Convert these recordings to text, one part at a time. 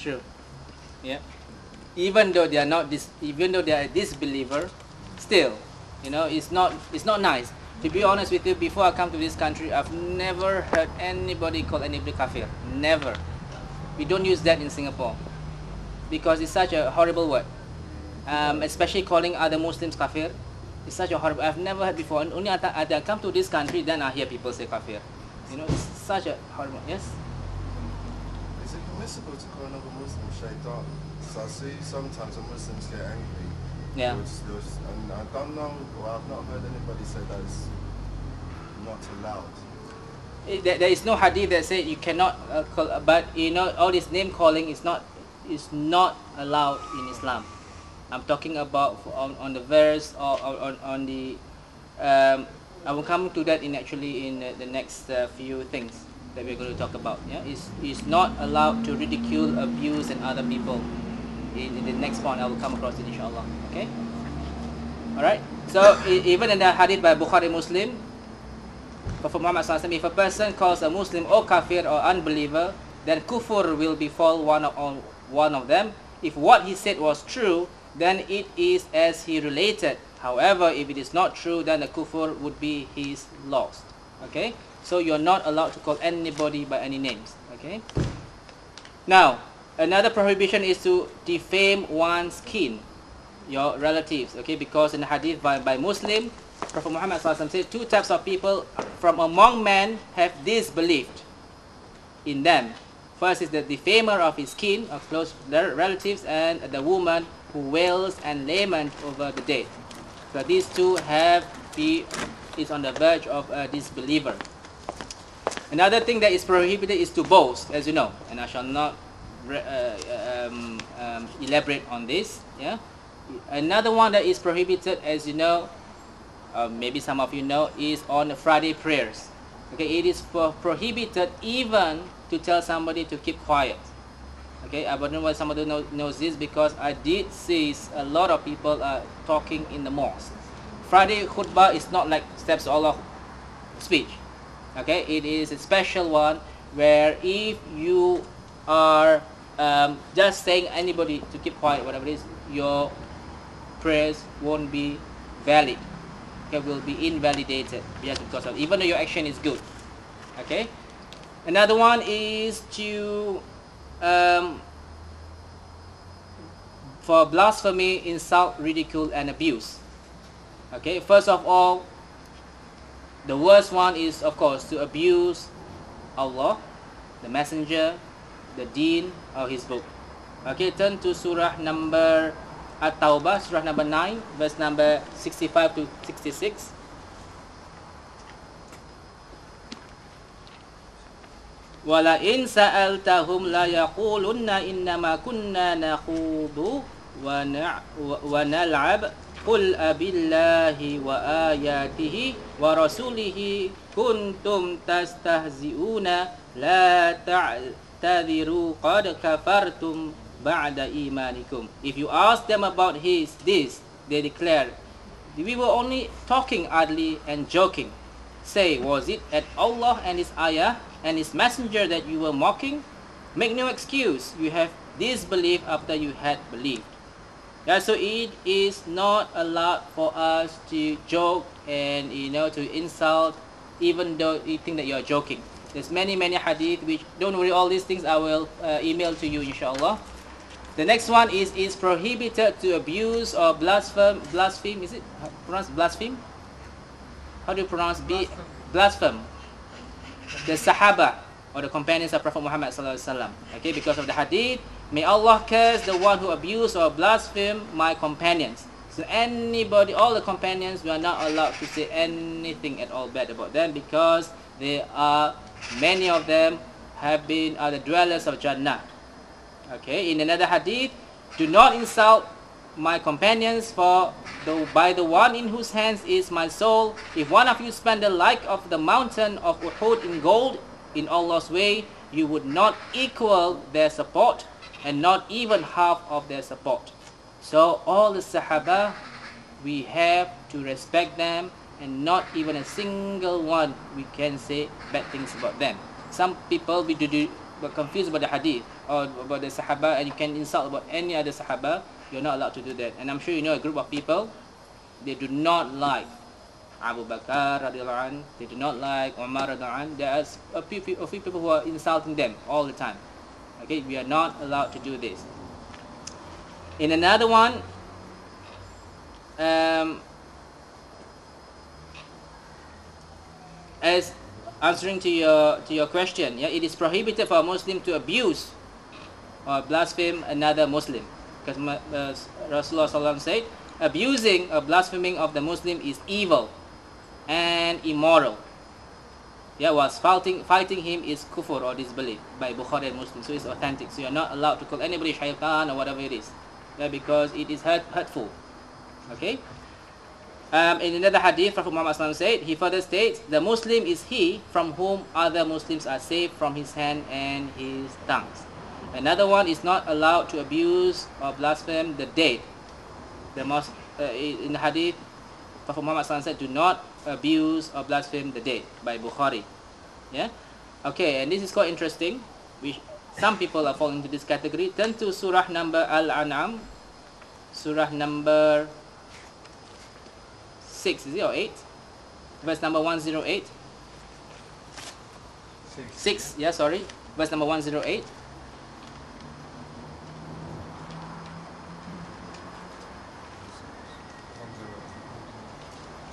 true. Yeah. Even though they are not even though they are a disbeliever, still, it's not nice. To be honest with you, before I come to this country, I've never heard anybody call anybody kafir. Never. We don't use that in Singapore because it's such a horrible word. Especially calling other Muslims kafir. It's such a horrible. I've never heard before. And only after I come to this country, then I hear people say kafir. It's such a horrible. Yes. Is it permissible to call another Muslim shaitan? So I see sometimes when Muslims get angry. Yeah. And I don't know, or I've not heard anybody say that it's not allowed. There is no hadith that says you cannot call, but all this name calling is not allowed in Islam. I'm talking about on the verse or on the. I will come to that in the next few things that we're going to talk about. Yeah, is not allowed to ridicule, abuse, and other people. In the next point, I will come across it, inshallah. Okay. All right. So even in the hadith by Bukhari Muslim, Prophet Muhammad SAW, if a person calls a Muslim or kafir or unbeliever, then kufur will befall one of them. If what he said was true, then it is as he related. However, if it is not true, then the kufur would be his loss. Okay? So you're not allowed to call anybody by any names. Okay? Now, another prohibition is to defame one's kin, your relatives. Okay? Because in the hadith by Muslim, Prophet Muhammad SAW said 2 types of people from among men have disbelieved in them. First is the defamer of his kin, of close relatives, and the woman who wails and laments over the dead. So these two is on the verge of a disbeliever. Another thing that is prohibited is to boast, as you know, and I shall not elaborate on this. Yeah. Another one that is prohibited, as you know, maybe some of you know, is on the Friday prayers. Okay, it is prohibited even to tell somebody to keep quiet. Okay, I don't know why somebody knows this, because I did see a lot of people talking in the mosque. Friday khutbah is not like Steps2Allah speech. Okay, it is a special one where if you are just saying anybody to keep quiet, whatever it is, your prayers won't be valid. Okay, will be invalidated just because of, even though your action is good. Okay, another one is to for blasphemy, insult, ridicule, and abuse. Okay, first of all, the worst one is, of course, to abuse Allah, the Messenger, the Deen, or His book. Okay, turn to Surah number At-Tawbah, Surah number 9, verse number 65 to 66. وَلَئِنْ سَأَلْتَهُمْ لَيَقُولُنَّ إِنَّمَا كُنَّا نَخُوضُ وَنَلْعَبْ قُلْ أَبِاللَّهِ وَآيَاتِهِ وَرَسُولِهِ كُنْتُمْ تَسْتَهْزِئُونَ لَا تَعْتَذِرُوا قَدْ كَفَرْتُمْ بَعْدَ إِيمَانِكُمْ. If you ask them about this, they declare, we were only talking idly and joking. Say, was it at Allah and His ayah and His messenger that you were mocking? Make no excuse. You have disbelieved after you had believed. Yeah, so it is not allowed for us to joke and to insult, even though you think that you are joking. There's many hadith which, don't worry, all these things I will email to you, inshallah. The next one is prohibited to abuse or blaspheme. Is it pronounced blaspheme? How do you pronounce blaspheme? The Sahaba or the companions of Prophet Muhammad SAW. Okay, because of the hadith, may Allah curse the one who abuse or blaspheme my companions. So anybody, all the companions, we are not allowed to say anything at all bad about them, because many of them are the dwellers of Jannah. Okay, in another hadith, do not insult my companions, by the one in whose hands is my soul, if one of you spend the like of the mountain of Uhud in gold in Allah's way, you would not equal their support, and not even half of their support. So all the Sahaba, we have to respect them, and not even a single one we can say bad things about them. Some people we do got confused about the hadith or about the Sahaba and you can insult about any other Sahaba, you're not allowed to do that. And I'm sure you know a group of people, they do not like Abu Bakar radiallahu anh, they do not like Umar radiallahu anh. There are a few people who are insulting them all the time. Okay, we are not allowed to do this. In another one, as answering to your question, yeah, it is prohibited for a Muslim to abuse or blaspheme another Muslim, because Rasulullah SAW said, abusing or blaspheming of the Muslim is evil and immoral. Yeah, whilst fighting him is kufr or disbelief by Bukhari and Muslim. So it's authentic. So you're not allowed to call anybody shaitan or whatever it is, yeah, because it is hurtful. Okay. In another hadith, Prophet Muhammad said, he further states, the Muslim is he from whom other Muslims are saved from his hand and his tongues. Another one is not allowed to abuse or blaspheme the dead. In the hadith, Prophet Muhammad said, do not abuse or blaspheme the dead, by Bukhari. Yeah. Okay, and this is quite interesting. Some people are falling into this category. Turn to Surah number Al-An'am, Surah number 6, is it, or 8? Verse number 108. 6, yeah, sorry. Verse number 108.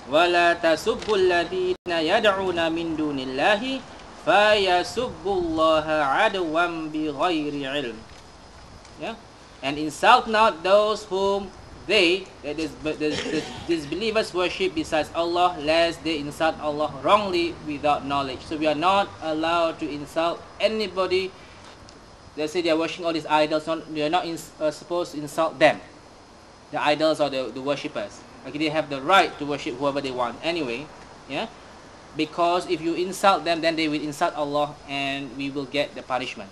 وَلَا تَسُبُّوا الَّذِينَ يَدْعُونَ مِن دُونِ اللَّهِ فَيَسُبُّوا اللَّهَ عَدْوًا بِغَيْرِ عِلْمٍ. Yeah? And insult not those whom the disbelievers worship besides Allah, lest they insult Allah wrongly without knowledge. So we are not allowed to insult anybody. They say they are worshiping all these idols. We are not supposed to insult them, the idols or the worshippers. Okay, they have the right to worship whoever they want anyway. Yeah, because if you insult them, then they will insult Allah, and we will get the punishment.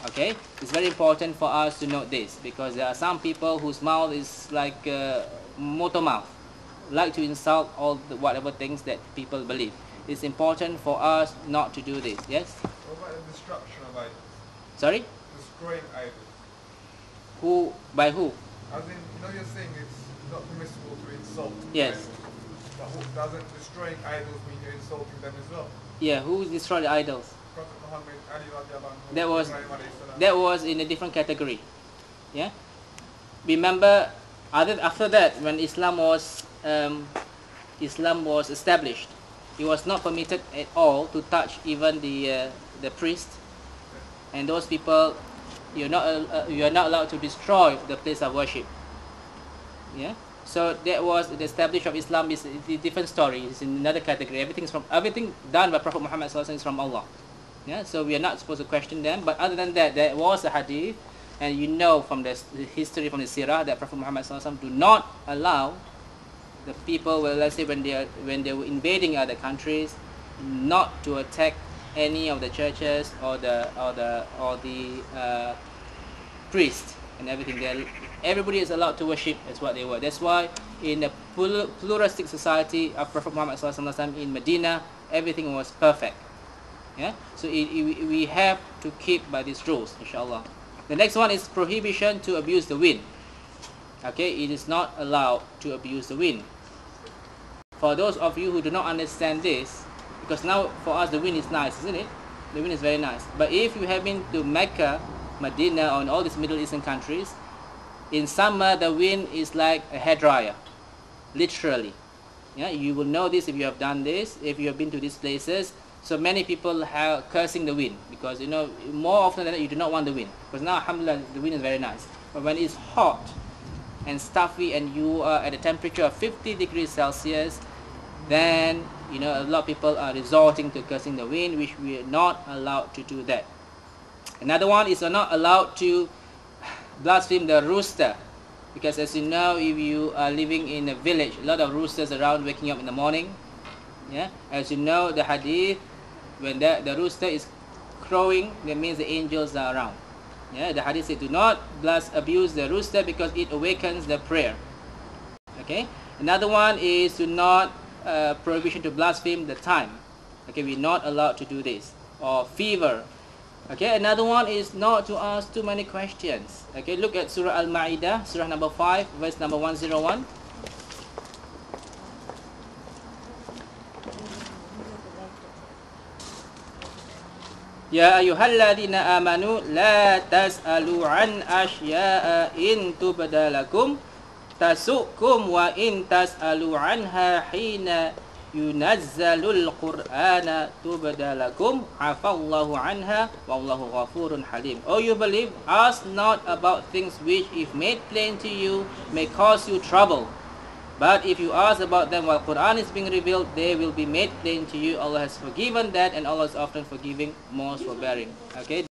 Okay, it's very important for us to note this, because there are some people whose mouth is like motor mouth, like to insult whatever things that people believe. It's important for us not to do this. Yes. What about the destruction of idols? Sorry. Destroying idols. Who by who? As in, you're saying it's not permissible to insult. Yes. Idols. But doesn't destroying idols mean you're insulting them as well? Yeah. Who destroyed the idols? Prophet Muhammad, Ali radiallahu anhu, that was in a different category. Yeah. Remember, after that, when Islam was established, it was not permitted at all to touch even the priest, and those people. You are not allowed to destroy the place of worship. Yeah. So that was the establishment of Islam is a different story. It's in another category. Everything done by Prophet Muhammad is from Allah. Yeah. So we are not supposed to question them. But other than that, there was a hadith, and you know from the history from the SURAH that Prophet Muhammad do not allow the people, well, let's say when they were invading other countries, not to attack any of the churches or the priest and everything. Everybody is allowed to worship as what they were. That's why in a pluralistic society of Prophet Muhammad in Medina, everything was perfect. Yeah. So we have to keep by these rules, inshallah. The next one is prohibition to abuse the wind. Okay, it is not allowed to abuse the wind. For those of you who do not understand this, because now for us the wind is nice, isn't it? The wind is very nice. But if you have been to Mecca, Medina, or in all these Middle Eastern countries, in summer the wind is like a hairdryer, literally. Yeah, you will know this if you have done this, if you have been to these places. So many people are cursing the wind, because more often than that you do not want the wind. Because now, alhamdulillah, the wind is very nice. But when it's hot and stuffy and you are at a temperature of 50 degrees Celsius, then a lot of people are resorting to cursing the wind, which we are not allowed to do that. Another one is we're not allowed to blaspheme the rooster, because as you know, if you are living in a village, a lot of roosters around waking up in the morning. Yeah, as you know, the hadith, when the rooster is crowing, that means the angels are around. Yeah, the hadith says do not abuse the rooster because it awakens the prayer. Okay. Another one is to not prohibition to blaspheme the time. Okay, we're not allowed to do this. Or fever. Okay, another one is not to ask too many questions. Okay, look at Surah Al-Ma'idah, Surah number 5, verse number 101. Ya ayyuhalladzina amanu la tas'alu an asya'a in tubdalakum tasukum wa in tas'alu anha hina yunazzalul qur'ana tubdalakum afallahu anha wallahu ghafurun halim. Oh, you believe, ask not about things which if made plain to you may cause you trouble. But if you ask about them while Quran is being revealed, they will be made plain to you. Allah has forgiven that, and Allah is often forgiving, most forbearing. Okay.